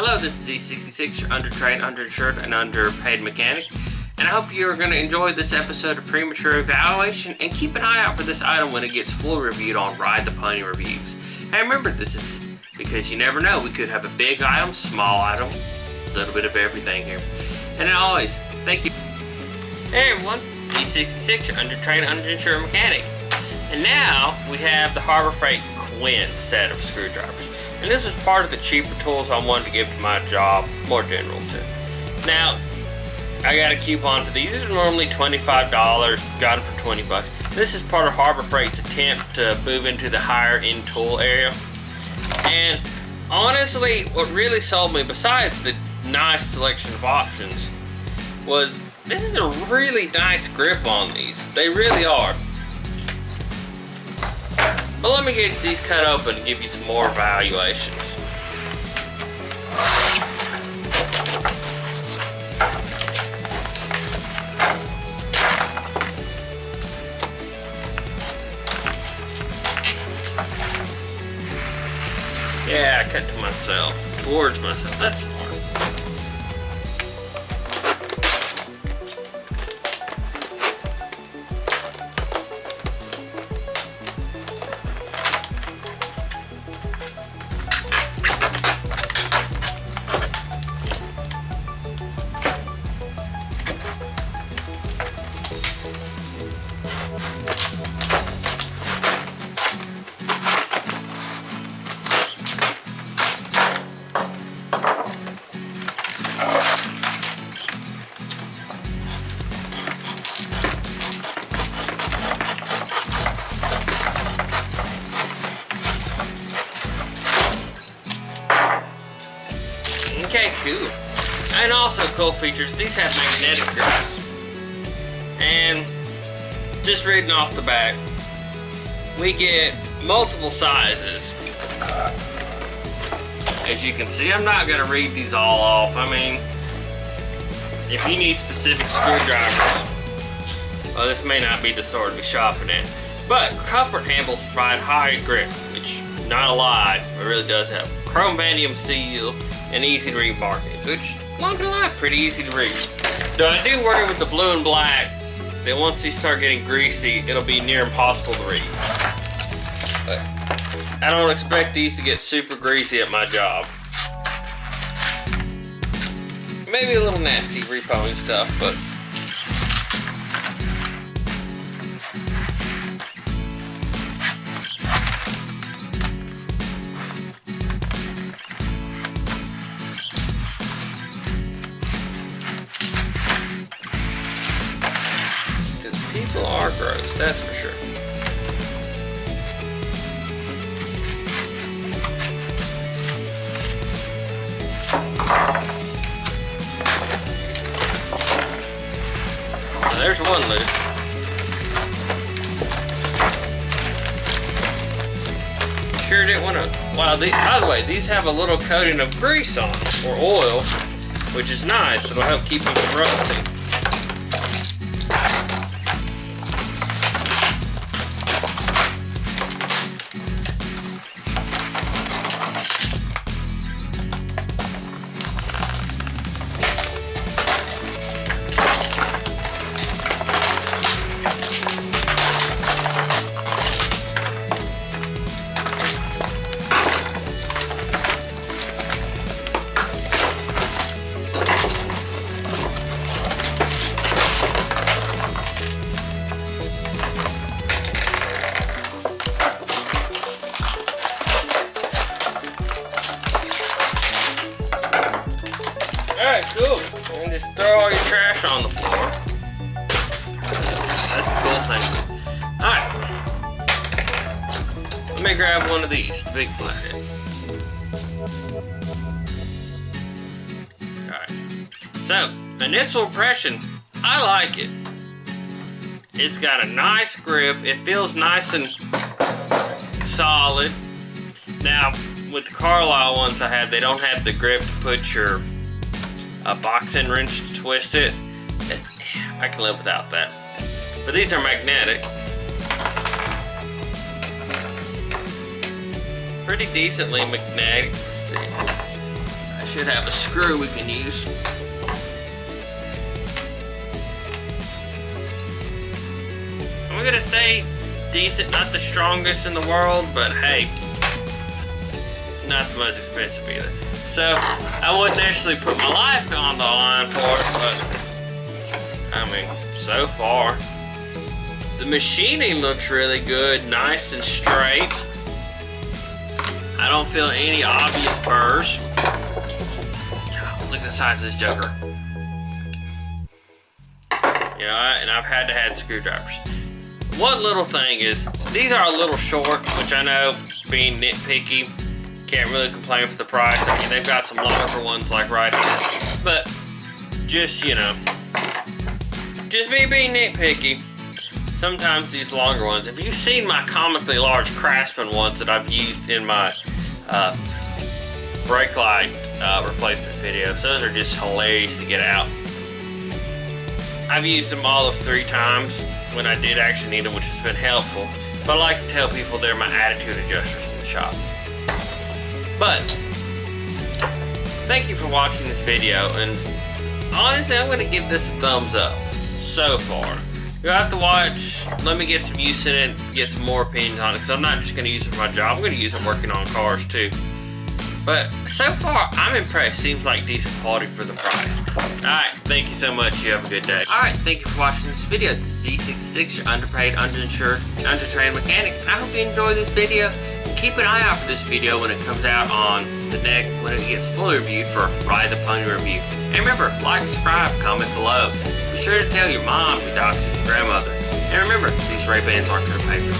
Hello, this is E66, your undertrained, underinsured, and underpaid mechanic, and I hope you're going to enjoy this episode of Premature Evaluation, and keep an eye out for this item when it gets full reviewed on Ride the Pony Reviews. Hey, remember, this is because you never know, we could have a big item, small item, a little bit of everything here. And as always, thank you. Hey everyone, it's E66, your undertrained, underinsured mechanic. And now, we have the Harbor Freight Quinn set of screwdrivers. And this was part of the cheaper tools I wanted to give to my job, more general too. Now, I got a coupon for these. These are normally $25, got them for 20 bucks. This is part of Harbor Freight's attempt to move into the higher end tool area. And honestly, what really sold me, besides the nice selection of options, was this is a really nice grip on these. They really are. But let me get these cut open and give you some more evaluations. Yeah, I cut to myself, towards myself. That's smart. Okay, cool. And also cool features, these have magnetic grips. And just reading off the back, we get multiple sizes. As you can see, I'm not gonna read these all off. I mean, if you need specific screwdrivers, well, this may not be the store to be shopping at. But comfort handles provide high grip, which, not a lie, it really does help. Chrome vanadium seal and easy to read markings, which, not gonna lie, pretty easy to read. Though I do worry with the blue and black that once these start getting greasy, it'll be near impossible to read. But I don't expect these to get super greasy at my job. Maybe a little nasty repoing stuff, but people are gross, that's for sure. Now there's one loose. Sure didn't want to. Wow, by the way, these have a little coating of grease on them, or oil, which is nice. It'll help keep them from rusting. Alright, cool. And just throw all your trash on the floor. That's the cool thing. Alright. Let me grab one of these, the big flathead. Alright. So, initial impression, I like it. It's got a nice grip. It feels nice and solid. Now, with the Carlisle ones I have, they don't have the grip to put your boxing wrench to twist it. I can live without that. But these are magnetic. Pretty decently magnetic. Let's see. I Should have a screw we can use. I'm gonna say decent, not the strongest in the world, but hey, not the most expensive either. So I wouldn't actually put my life on the line for it, but I mean, so far the machining looks really good, nice and straight. I don't feel any obvious burrs. God, look at the size of this joker. You know, and I've had to have screwdrivers. One little thing is, these are a little short, which I know, being nitpicky, can't really complain for the price. I mean, they've got some longer ones like right here. But, just, you know, just me being nitpicky, sometimes these longer ones, if you've seen my comically large Craftsman ones that I've used in my brake light replacement videos, those are just hilarious to get out. I've used them all of 3 times when I did actually need them, which has been helpful. But I like to tell people they're my attitude adjusters in the shop. But, thank you for watching this video, and honestly, I'm going to give this a thumbs up so far. You'll have to watch, let me get some use in it, get some more opinions on it, because I'm not just going to use it for my job, I'm going to use it working on cars too. But so far, I'm impressed. Seems like decent quality for the price. Alright, thank you so much. You have a good day. Alright, thank you for watching this video. The Z66, your underpaid, underinsured, and undertrained mechanic. And I hope you enjoyed this video. And keep an eye out for this video when it comes out on the next, when it gets fully reviewed for Ride the Pony review. And remember, like, subscribe, comment below. Be sure to tell your mom, your docs, and your grandmother. And remember, these Ray-Bans aren't going to pay for